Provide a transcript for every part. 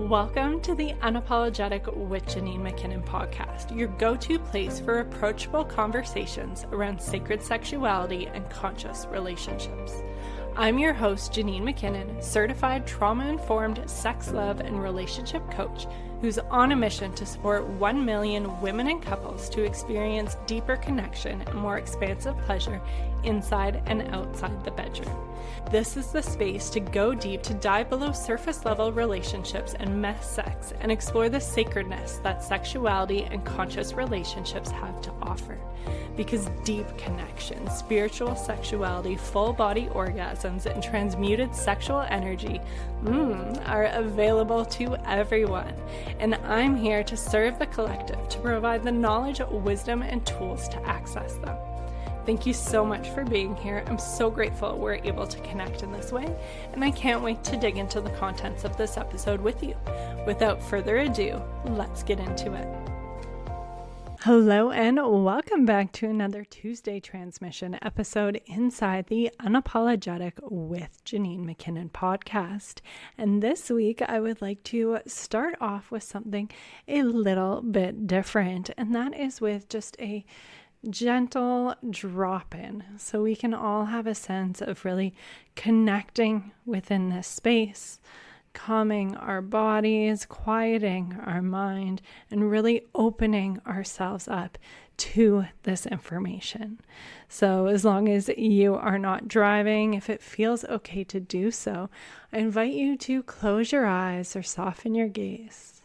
Welcome to the Unapologetic with Janine McKinnon podcast, your go-to place for approachable conversations around sacred sexuality and conscious relationships. I'm your host, Janine McKinnon, certified trauma-informed sex, love, and relationship coach who's on a mission to support 1 million women and couples to experience deeper connection and more expansive pleasure inside and outside the bedroom. This is the space to go deep, to dive below surface level relationships and mess sex and explore the sacredness that sexuality and conscious relationships have to offer. Because deep connection, spiritual sexuality, full body orgasms, and transmuted sexual energy are available to everyone. And I'm here to serve the collective, to provide the knowledge, wisdom, and tools to access them. Thank you so much for being here. I'm so grateful we're able to connect in this way, and I can't wait to dig into the contents of this episode with you. Without further ado, let's get into it. Hello and welcome back to another Tuesday transmission episode inside the Unapologetic with Janine McKinnon podcast. And this week I would like to start off with something a little bit different, and that is with just a gentle drop-in so we can all have a sense of really connecting within this space, calming our bodies, quieting our mind, and really opening ourselves up to this information. So as long as you are not driving, if it feels okay to do so, I invite you to close your eyes or soften your gaze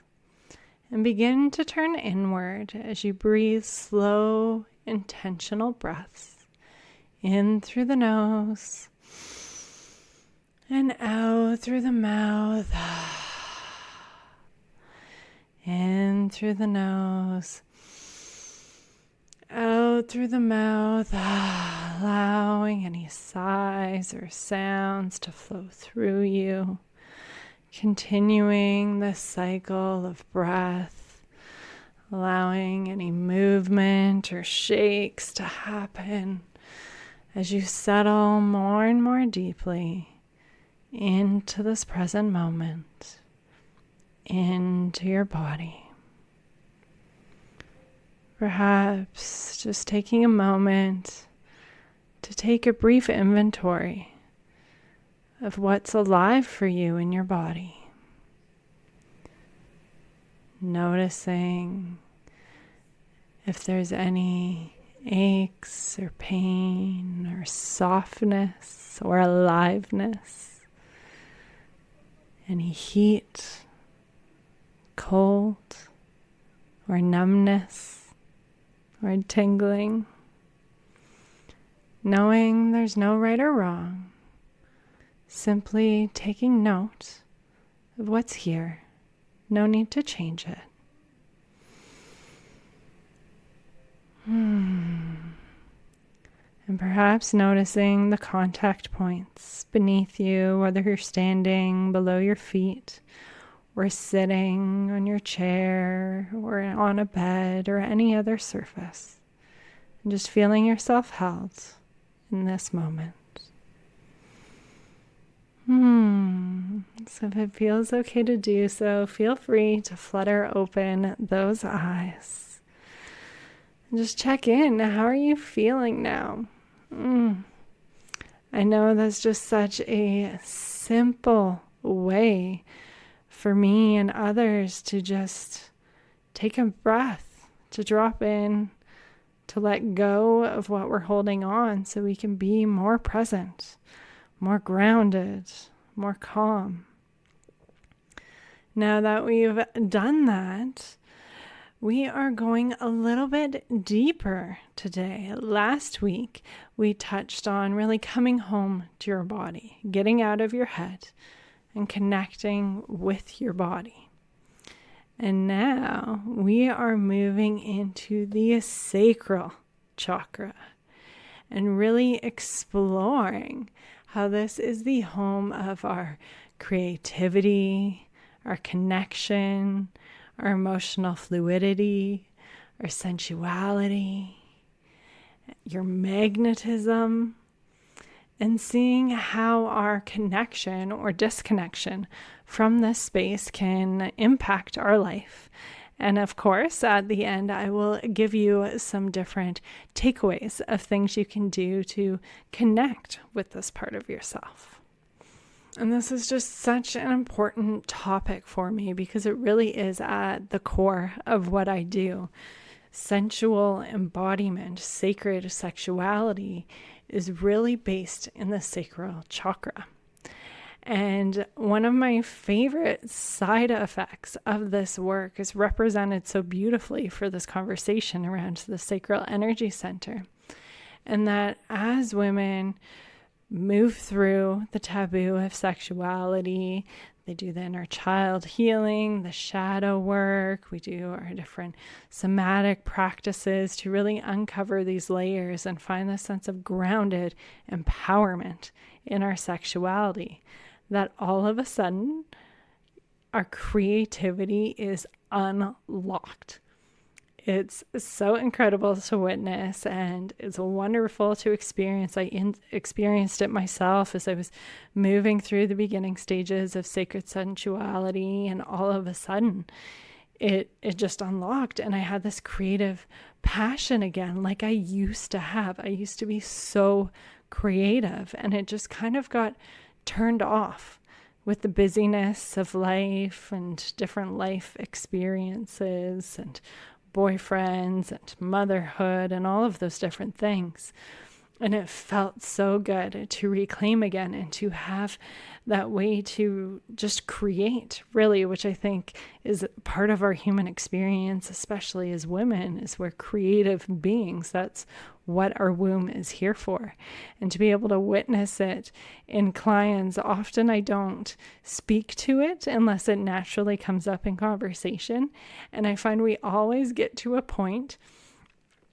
and begin to turn inward as you breathe slow, intentional breaths in through the nose and out through the mouth, in through the nose, out through the mouth, allowing any sighs or sounds to flow through you, continuing the cycle of breath, allowing any movement or shakes to happen as you settle more and more deeply into this present moment, into your body. Perhaps just taking a moment to take a brief inventory of what's alive for you in your body. Noticing if there's any aches or pain or softness or aliveness, any heat, cold, or numbness, or tingling. Knowing there's no right or wrong, simply taking note of what's here. No need to change it. And perhaps noticing the contact points beneath you, whether you're standing below your feet or sitting on your chair or on a bed or any other surface. And just feeling yourself held in this moment. So if it feels okay to do so, feel free to flutter open those eyes. And just check in. How are you feeling now? I know that's just such a simple way for me and others to just take a breath, to drop in, to let go of what we're holding on so we can be more present, more grounded, more calm. Now that we've done that, we are going a little bit deeper today. Last week, we touched on really coming home to your body, getting out of your head and connecting with your body. And now we are moving into the sacral chakra and really exploring how this is the home of our creativity, our connection, our emotional fluidity, our sensuality, your magnetism, and seeing how our connection or disconnection from this space can impact our life. And of course, at the end, I will give you some different takeaways of things you can do to connect with this part of yourself. And this is just such an important topic for me because it really is at the core of what I do. Sensual embodiment, sacred sexuality is really based in the sacral chakra. And one of my favorite side effects of this work is represented so beautifully for this conversation around the sacral energy center. And that as women move through the taboo of sexuality, they do the inner child healing, the shadow work. We do our different somatic practices to really uncover these layers and find the sense of grounded empowerment in our sexuality. That all of a sudden, our creativity is unlocked. It's so incredible to witness, and it's wonderful to experience. I experienced it myself as I was moving through the beginning stages of sacred sensuality, and all of a sudden, it just unlocked, and I had this creative passion again, like I used to have. I used to be so creative, and it just kind of got turned off with the busyness of life and different life experiences and boyfriends and motherhood and all of those different things. And it felt so good to reclaim again and to have that way to just create, really, which I think is part of our human experience, especially as women, is we're creative beings. That's what our womb is here for. And to be able to witness it in clients, often I don't speak to it unless it naturally comes up in conversation. And I find we always get to a point,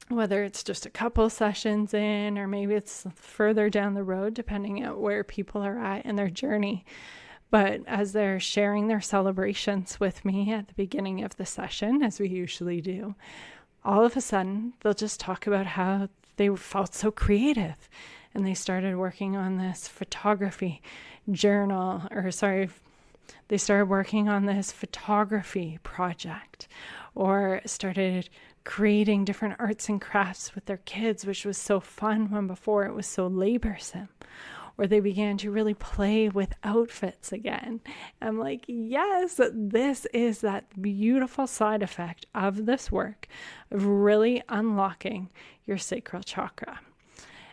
whether it's just a couple sessions in, or maybe it's further down the road, depending on where people are at in their journey. But as they're sharing their celebrations with me at the beginning of the session, as we usually do, all of a sudden, they'll just talk about how they felt so creative. And they started working on this photography journal, they started working on this photography project, or started creating different arts and crafts with their kids, which was so fun when before it was so laborsome. Or they began to really play with outfits again. I'm like, yes, this is that beautiful side effect of this work of really unlocking your sacral chakra.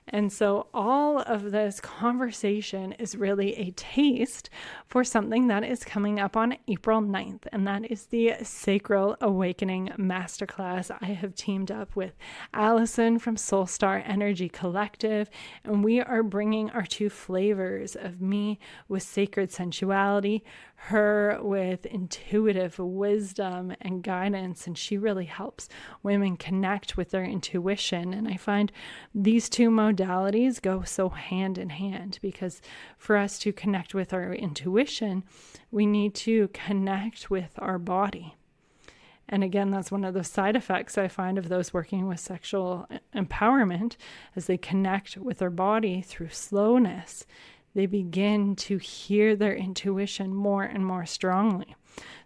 And so all of this conversation is really a taste for something that is coming up on April 9th, and that is the Sacral Awakening Masterclass. I have teamed up with Allison from Soulstar Energy Collective, and we are bringing our two flavors of me with sacred sensuality, her with intuitive wisdom and guidance, and she really helps women connect with their intuition. And I find these two modalities go so hand in hand, because for us to connect with our intuition, we need to connect with our body. And again, that's one of the side effects I find of those working with sexual empowerment, as they connect with their body through slowness. They begin to hear their intuition more and more strongly.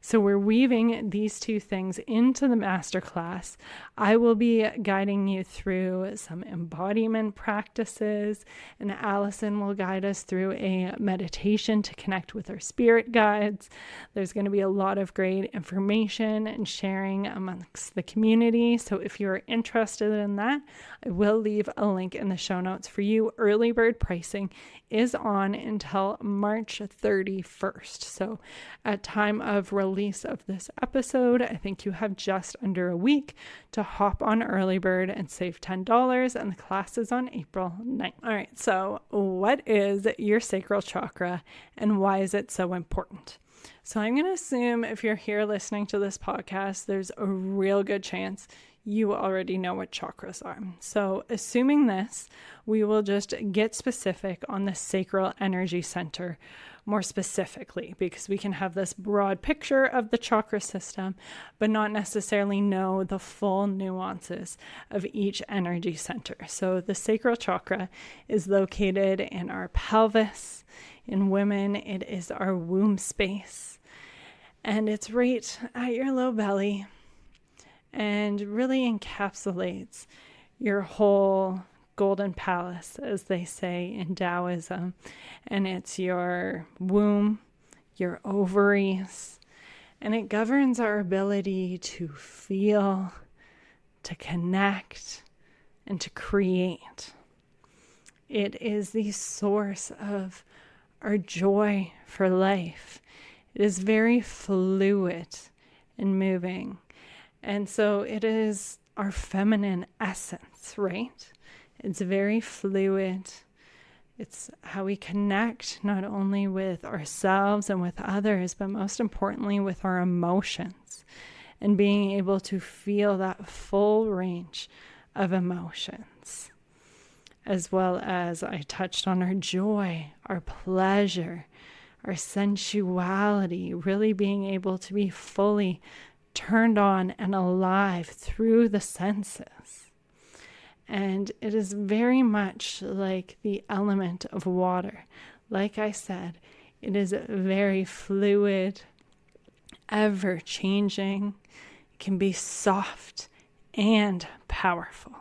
So we're weaving these two things into the masterclass. I will be guiding you through some embodiment practices, and Allison will guide us through a meditation to connect with our spirit guides. There's going to be a lot of great information and sharing amongst the community. So if you're interested in that, I will leave a link in the show notes for you. Early bird pricing is on until March 31st. So at time of release of this episode, I think you have just under a week to hop on early bird and save $10, and the class is on April 9th. All right, so what is your sacral chakra and why is it so important? So I'm going to assume if you're here listening to this podcast, there's a real good chance you already know what chakras are. So assuming this, we will just get specific on the sacral energy center, more specifically, because we can have this broad picture of the chakra system, but not necessarily know the full nuances of each energy center. So the sacral chakra is located in our pelvis. In women, it is our womb space. And it's right at your low belly and really encapsulates your whole golden palace, as they say in Taoism. And it's your womb, your ovaries, and it governs our ability to feel, to connect, and to create. It is the source of our joy for life. It is very fluid and moving. And so it is our feminine essence, right? It's very fluid. It's how we connect not only with ourselves and with others, but most importantly with our emotions, and being able to feel that full range of emotions, as well as I touched on our joy, our pleasure, our sensuality, really being able to be fully turned on and alive through the senses. And it is very much like the element of water. Like I said, it is very fluid, ever-changing. It can be soft and powerful.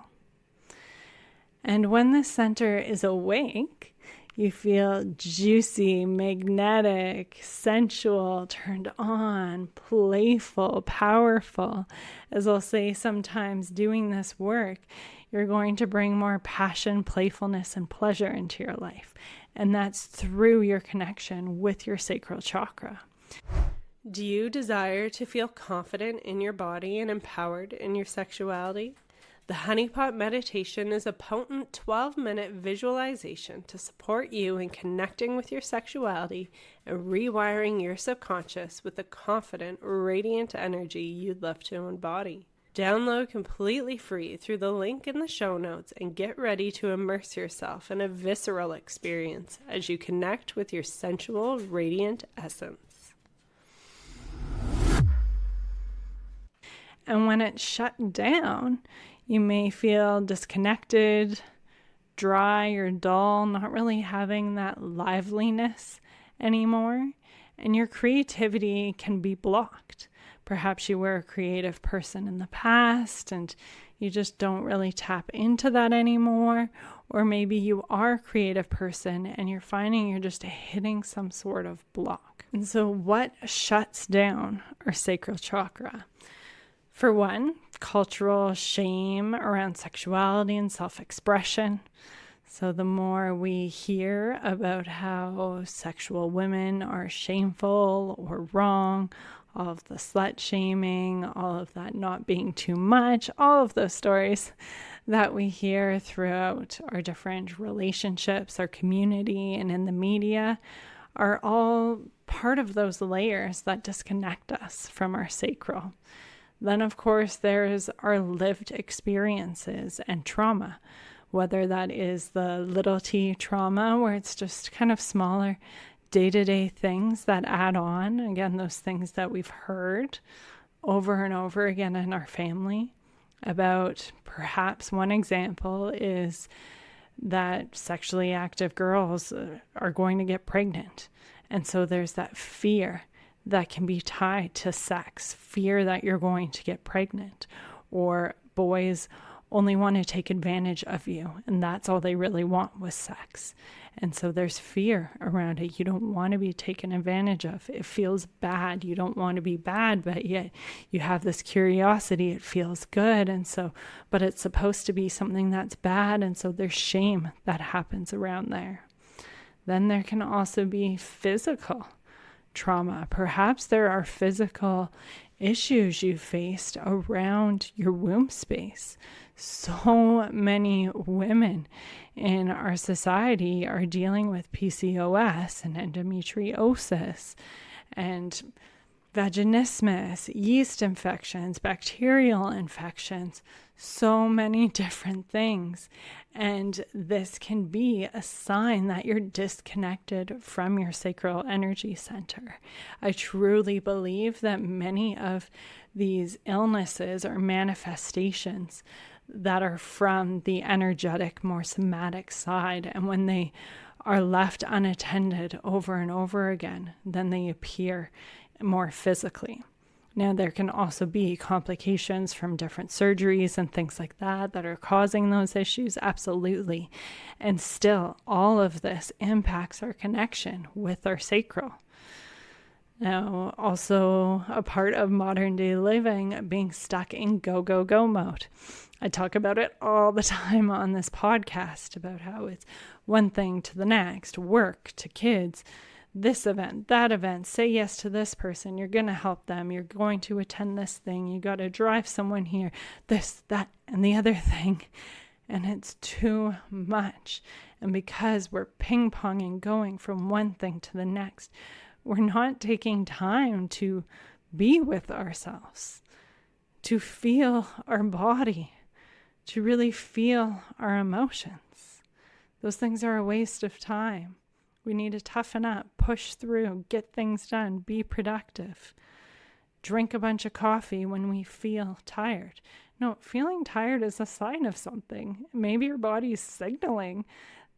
And when the center is awake, you feel juicy, magnetic, sensual, turned on, playful, powerful. As I'll say sometimes, doing this work, you're going to bring more passion, playfulness, and pleasure into your life. And that's through your connection with your sacral chakra. Do you desire to feel confident in your body and empowered in your sexuality? The Honeypot Meditation is a potent 12-minute visualization to support you in connecting with your sexuality and rewiring your subconscious with the confident, radiant energy you'd love to embody. Download completely free through the link in the show notes and get ready to immerse yourself in a visceral experience as you connect with your sensual, radiant essence. And when it's shut down, you may feel disconnected, dry or dull, not really having that liveliness anymore, and your creativity can be blocked. Perhaps you were a creative person in the past and you just don't really tap into that anymore. Or maybe you are a creative person and you're finding you're just hitting some sort of block. And so what shuts down our sacral chakra? For one, cultural shame around sexuality and self-expression. So the more we hear about how sexual women are shameful or wrong, all of the slut shaming, all of that not being too much, all of those stories that we hear throughout our different relationships, our community, and in the media are all part of those layers that disconnect us from our sacral. Then, of course, there's our lived experiences and trauma, whether that is the little t trauma, where it's just kind of smaller day-to-day things that add on. Again, those things that we've heard over and over again in our family about. Perhaps one example is that sexually active girls are going to get pregnant. And so there's that fear that can be tied to sex, fear that you're going to get pregnant, or boys only want to take advantage of you, and that's all they really want was sex. And so there's fear around it. You don't want to be taken advantage of. It feels bad. You don't want to be bad, but yet you have this curiosity. It feels good. And so, but it's supposed to be something that's bad. And so there's shame that happens around there. Then there can also be physical trauma. Perhaps there are physical issues you faced around your womb space. So many women in our society are dealing with PCOS and endometriosis and vaginismus, yeast infections, bacterial infections, so many different things. And this can be a sign that you're disconnected from your sacral energy center. I truly believe that many of these illnesses or manifestations that are from the energetic, more somatic side, and when they are left unattended over and over again, then they appear more physically. Now, there can also be complications from different surgeries and things like that are causing those issues, absolutely. And still, all of this impacts our connection with our sacral. Now, also a part of modern day living, being stuck in go, go, go mode. I talk about it all the time on this podcast about how it's one thing to the next, work to kids, this event, that event, say yes to this person, you're going to help them, you're going to attend this thing, you got to drive someone here, this, that, and the other thing. And it's too much. And because we're ping-ponging, going from one thing to the next, we're not taking time to be with ourselves, to feel our body, to really feel our emotions. Those things are a waste of time. We need to toughen up, push through, get things done, be productive. Drink a bunch of coffee when we feel tired. No, feeling tired is a sign of something. Maybe your body's signaling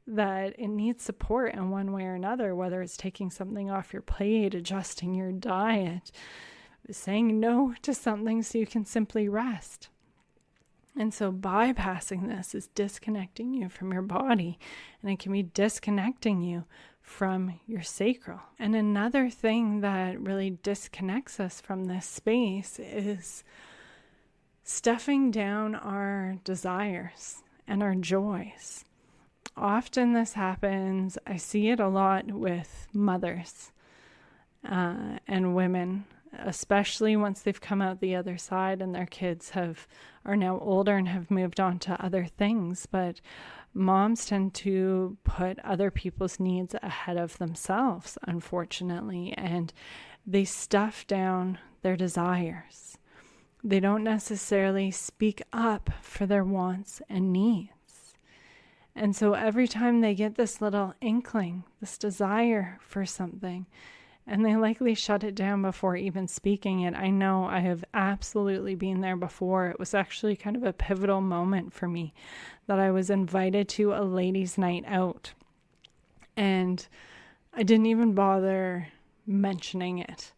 that it needs support in one way or another, whether it's taking something off your plate, adjusting your diet, saying no to something so you can simply rest. And so bypassing this is disconnecting you from your body, and it can be disconnecting you from your sacral. And another thing that really disconnects us from this space is stuffing down our desires and our joys. Often this happens, I see it a lot with mothers and women, especially once they've come out the other side and their kids are now older and have moved on to other things. But moms tend to put other people's needs ahead of themselves, unfortunately, and they stuff down their desires. They don't necessarily speak up for their wants and needs. And so every time they get this little inkling, this desire for something, and they likely shut it down before even speaking it. I know I have absolutely been there before. It was actually kind of a pivotal moment for me that I was invited to a ladies' night out. And I didn't even bother mentioning it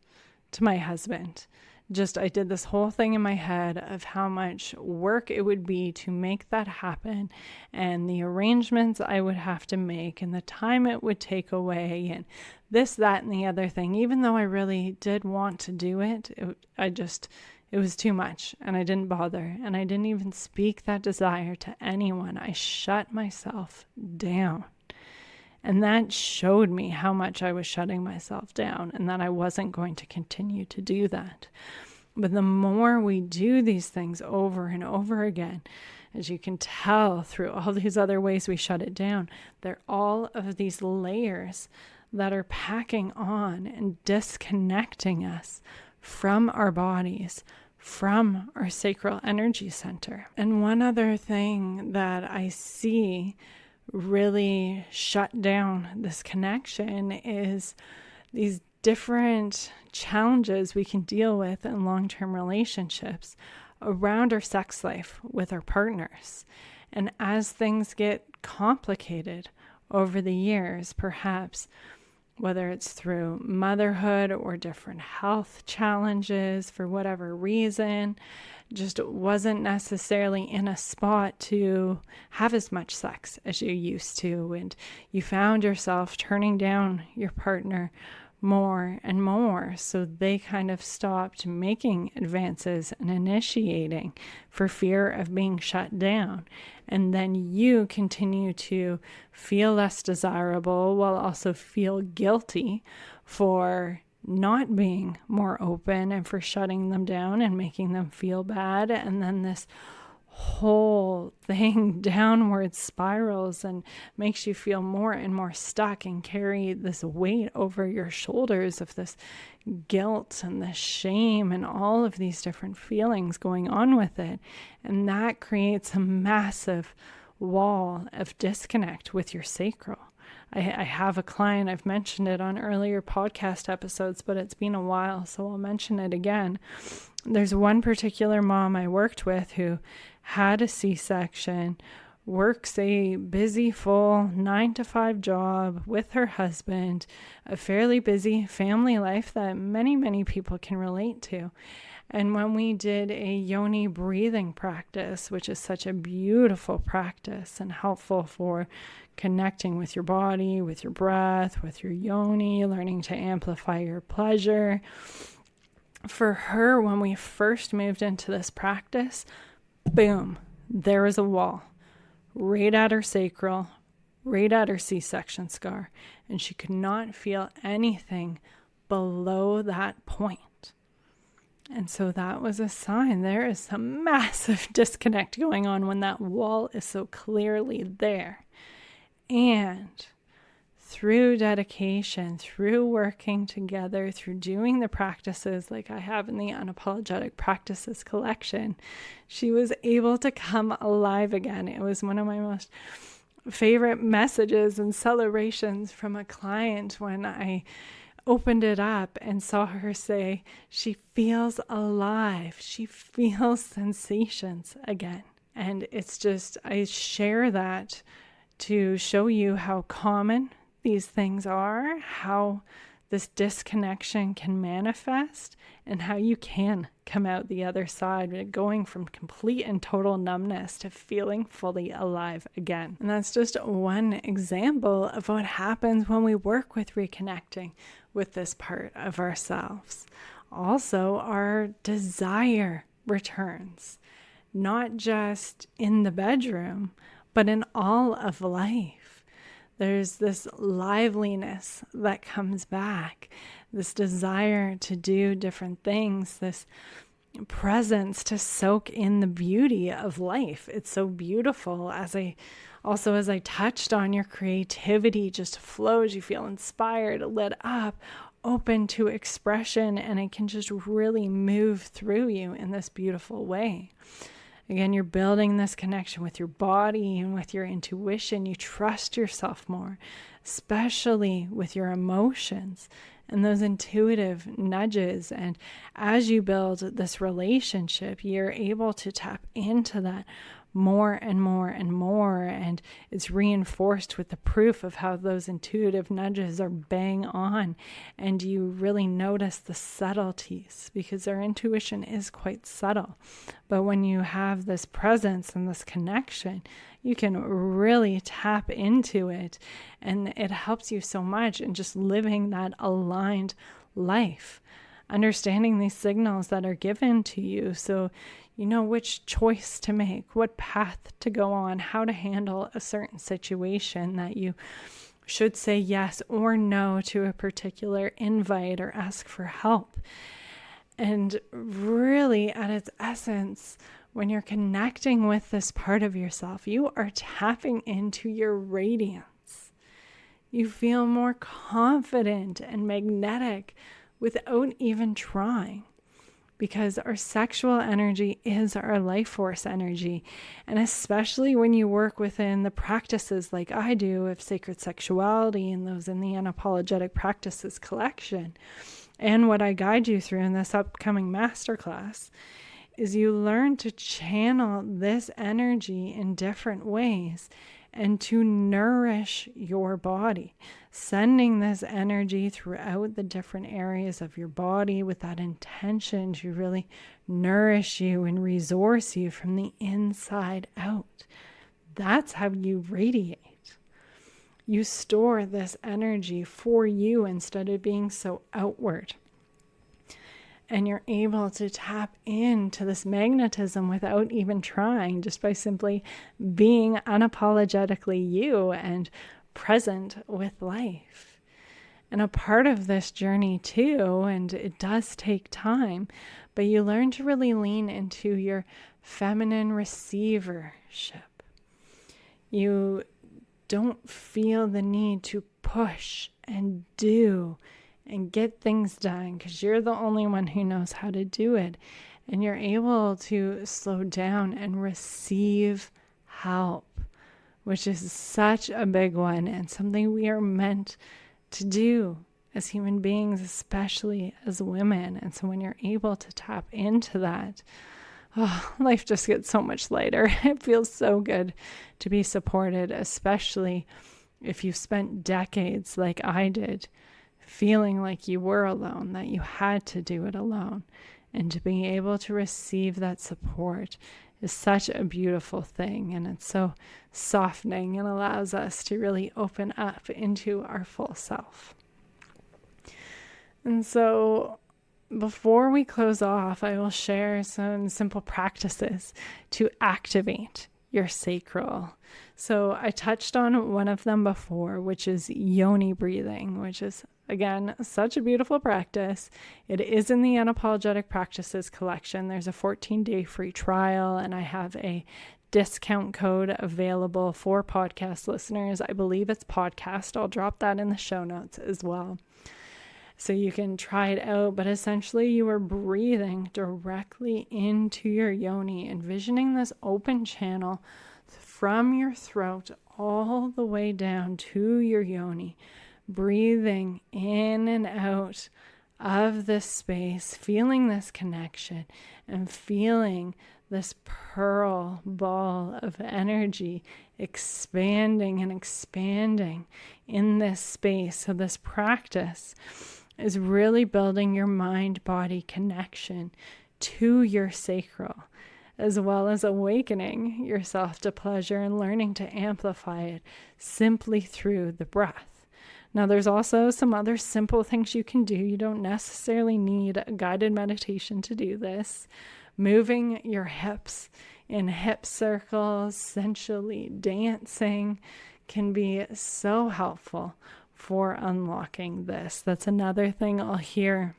to my husband. I did this whole thing in my head of how much work it would be to make that happen, and the arrangements I would have to make, and the time it would take away, and this, that, and the other thing. Even though I really did want to do it, it was too much, and I didn't bother, and I didn't even speak that desire to anyone. I shut myself down. And that showed me how much I was shutting myself down and that I wasn't going to continue to do that. But the more we do these things over and over again, as you can tell through all these other ways we shut it down, they're all of these layers that are packing on and disconnecting us from our bodies, from our sacral energy center. And one other thing that I see really shut down this connection is these different challenges we can deal with in long-term relationships around our sex life with our partners. And as things get complicated over the years, perhaps whether it's through motherhood or different health challenges for whatever reason, just wasn't necessarily in a spot to have as much sex as you used to, and you found yourself turning down your partner more and more, so they kind of stopped making advances and initiating for fear of being shut down. And then you continue to feel less desirable while also feel guilty for not being more open and for shutting them down and making them feel bad. And then this whole thing downward spirals and makes you feel more and more stuck and carry this weight over your shoulders of this guilt and the shame and all of these different feelings going on with it. And that creates a massive wall of disconnect with your sacral. I have a client, I've mentioned it on earlier podcast episodes, but it's been a while, so I'll mention it again. There's one particular mom I worked with who had a C-section, works a busy, full 9-to-5 job with her husband, a fairly busy family life that many, many people can relate to. And when we did a yoni breathing practice, which is such a beautiful practice and helpful for connecting with your body, with your breath, with your yoni, learning to amplify your pleasure. For her, when we first moved into this practice, boom, there was a wall right at her sacral, right at her C-section scar, and she could not feel anything below that point. And so that was a sign there is some massive disconnect going on when that wall is so clearly there. And through dedication, through working together, through doing the practices like I have in the Unapologetic Practices collection, she was able to come alive again. It was one of my most favorite messages and celebrations from a client when I opened it up and saw her say, she feels alive. She feels sensations again. And it's just, I share that to show you how common these things are, how this disconnection can manifest, and how you can come out the other side, going from complete and total numbness to feeling fully alive again. And that's just one example of what happens when we work with reconnecting with this part of ourselves. Also, our desire returns, not just in the bedroom, but in all of life. There's this liveliness that comes back, this desire to do different things, this presence to soak in the beauty of life. It's so beautiful. As I touched on, your creativity just flows. You feel inspired, lit up, open to expression, and it can just really move through you in this beautiful way. Again, you're building this connection with your body and with your intuition. You trust yourself more, especially with your emotions and those intuitive nudges. And as you build this relationship, you're able to tap into that more and more and more. And it's reinforced with the proof of how those intuitive nudges are bang on. And you really notice the subtleties because our intuition is quite subtle. But when you have this presence and this connection, you can really tap into it. And it helps you so much in just living that aligned life, understanding these signals that are given to you. So you know which choice to make, what path to go on, how to handle a certain situation, that you should say yes or no to a particular invite or ask for help. And really, at its essence, when you're connecting with this part of yourself, you are tapping into your radiance. You feel more confident and magnetic without even trying. Because our sexual energy is our life force energy. And especially when you work within the practices like I do of sacred sexuality and those in the Unapologetic Practices collection, and what I guide you through in this upcoming masterclass, is you learn to channel this energy in different ways and to nourish your body, sending this energy throughout the different areas of your body with that intention to really nourish you and resource you from the inside out. That's how you radiate. You store this energy for you instead of being so outward. And you're able to tap into this magnetism without even trying, just by simply being unapologetically you and present with life. And a part of this journey too, and it does take time, but you learn to really lean into your feminine receivership. You don't feel the need to push and do and get things done because you're the only one who knows how to do it. And you're able to slow down and receive help, which is such a big one and something we are meant to do as human beings, especially as women. And so when you're able to tap into that, life just gets so much lighter. It feels so good to be supported, especially if you've spent decades like I did, feeling like you were alone, that you had to do it alone. And to be able to receive that support is such a beautiful thing. And it's so softening and allows us to really open up into our full self. And so before we close off, I will share some simple practices to activate your sacral. So I touched on one of them before, which is yoni breathing, which is, again, such a beautiful practice. It is in the Unapologetic Practices collection. There's a 14-day free trial, and I have a discount code available for podcast listeners. I believe it's podcast. I'll drop that in the show notes as well, so you can try it out. But essentially, you are breathing directly into your yoni, envisioning this open channel from your throat all the way down to your yoni, breathing in and out of this space, feeling this connection and feeling this pearl ball of energy expanding and expanding in this space. So this practice is really building your mind-body connection to your sacral, as well as awakening yourself to pleasure and learning to amplify it simply through the breath. Now, there's also some other simple things you can do. You don't necessarily need a guided meditation to do this. Moving your hips in hip circles, sensually dancing, can be so helpful for unlocking this. That's another thing I'll hear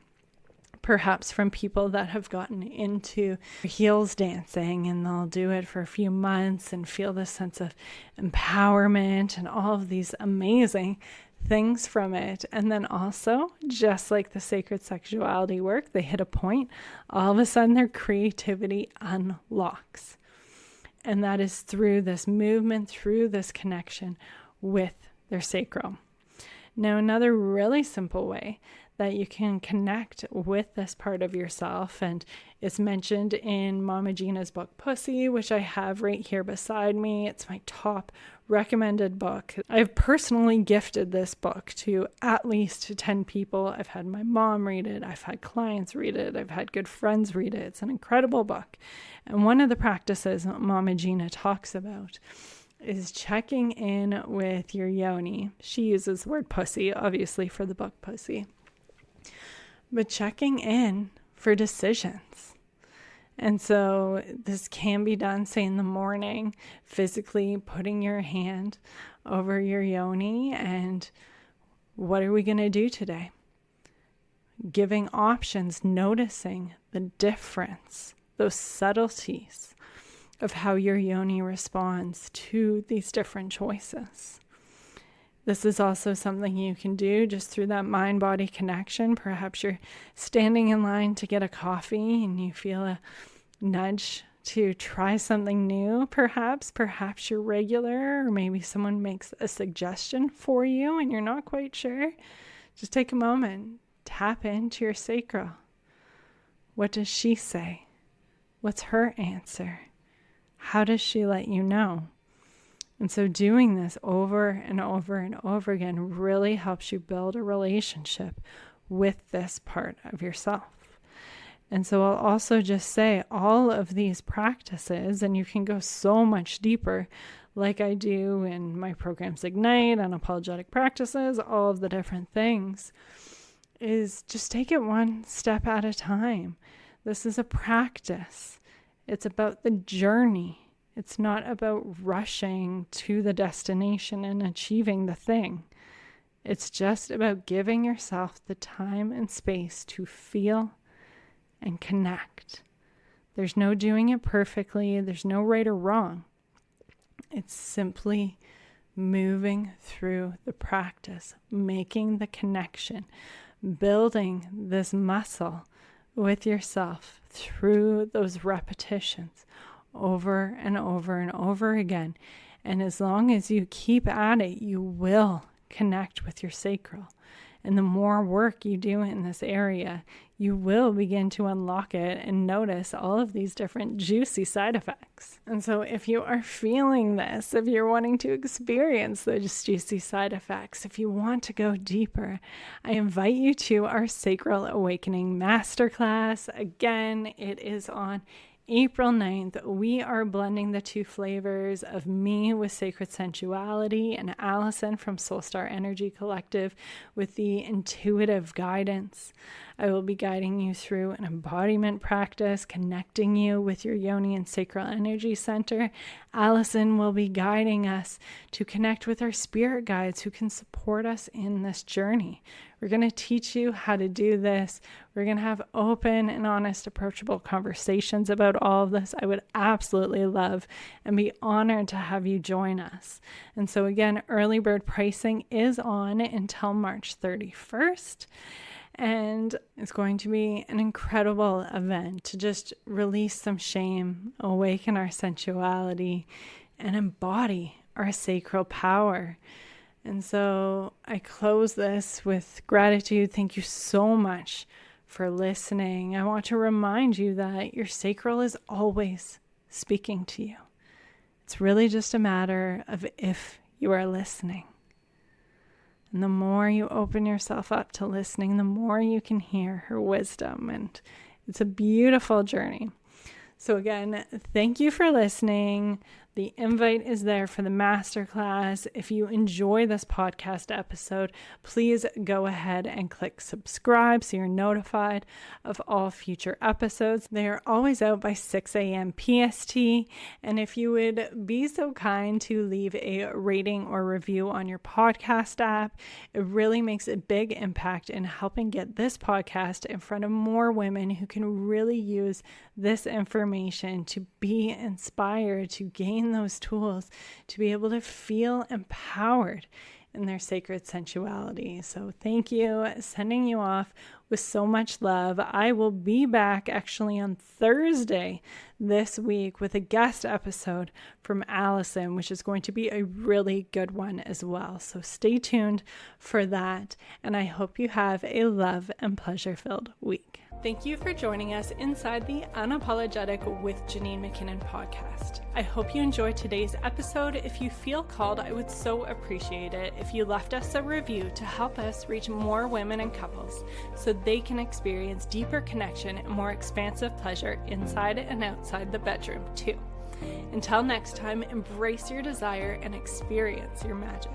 perhaps from people that have gotten into heels dancing, and they'll do it for a few months and feel this sense of empowerment and all of these amazing things from it. And then also, just like the sacred sexuality work, they hit a point, all of a sudden their creativity unlocks. And that is through this movement, through this connection with their sacral. Now, another really simple way that you can connect with this part of yourself, and it's mentioned in Mama Gina's book, Pussy, which I have right here beside me. It's my top recommended book. I've personally gifted this book to at least 10 people. I've had my mom read it. I've had clients read it. I've had good friends read it. It's an incredible book. And one of the practices Mama Gina talks about is checking in with your yoni. She uses the word pussy, obviously, for the book Pussy. But checking in for decisions. And so this can be done, say, in the morning, physically putting your hand over your yoni and what are we going to do today? Giving options, noticing the difference, those subtleties of how your yoni responds to these different choices. This is also something you can do just through that mind-body connection. Perhaps you're standing in line to get a coffee and you feel a nudge to try something new. Perhaps you're regular, or maybe someone makes a suggestion for you and you're not quite sure. Just take a moment, tap into your sacral. What does she say? What's her answer? How does she let you know? And so doing this over and over and over again really helps you build a relationship with this part of yourself. And so I'll also just say all of these practices, and you can go so much deeper like I do in my programs Ignite, Unapologetic Practices, all of the different things, is just take it one step at a time. This is a practice. It's about the journey. It's not about rushing to the destination and achieving the thing. It's just about giving yourself the time and space to feel and connect. There's no doing it perfectly. There's no right or wrong. It's simply moving through the practice, making the connection, building this muscle with yourself through those repetitions over and over and over again. And as long as you keep at it, you will connect with your sacral. And the more work you do in this area, you will begin to unlock it and notice all of these different juicy side effects. And so if you are feeling this, if you're wanting to experience those juicy side effects, if you want to go deeper, I invite you to our Sacral Awakening Masterclass. Again, it is on April 9th. We are blending the two flavors of me with Sacred Sensuality and Allison from Soulstar Energy Collective with the intuitive guidance. I will be guiding you through an embodiment practice, connecting you with your yoni and sacral energy center. Allison will be guiding us to connect with our spirit guides who can support us in this journey. We're going to teach you how to do this. We're going to have open and honest, approachable conversations about all of this. I would absolutely love and be honored to have you join us. And so again, early bird pricing is on until March 31st. And it's going to be an incredible event to just release some shame, awaken our sensuality, and embody our sacral power. And so I close this with gratitude. Thank you so much for listening. I want to remind you that your sacral is always speaking to you. It's really just a matter of if you are listening. And the more you open yourself up to listening, the more you can hear her wisdom. And it's a beautiful journey. So again, thank you for listening. The invite is there for the masterclass. If you enjoy this podcast episode, please go ahead and click subscribe so you're notified of all future episodes. They are always out by 6 a.m. PST. And if you would be so kind to leave a rating or review on your podcast app, it really makes a big impact in helping get this podcast in front of more women who can really use this information to be inspired, to gain those tools, to be able to feel empowered in their sacred sensuality. So thank you, sending you off with so much love. I will be back actually on Thursday this week with a guest episode from Allison, which is going to be a really good one as well. So stay tuned for that. And I hope you have a love and pleasure-filled week. Thank you for joining us inside the Unapologetic with Janine McKinnon podcast. I hope you enjoyed today's episode. If you feel called, I would so appreciate it if you left us a review to help us reach more women and couples so they can experience deeper connection and more expansive pleasure inside and outside the bedroom too. Until next time, embrace your desire and experience your magic.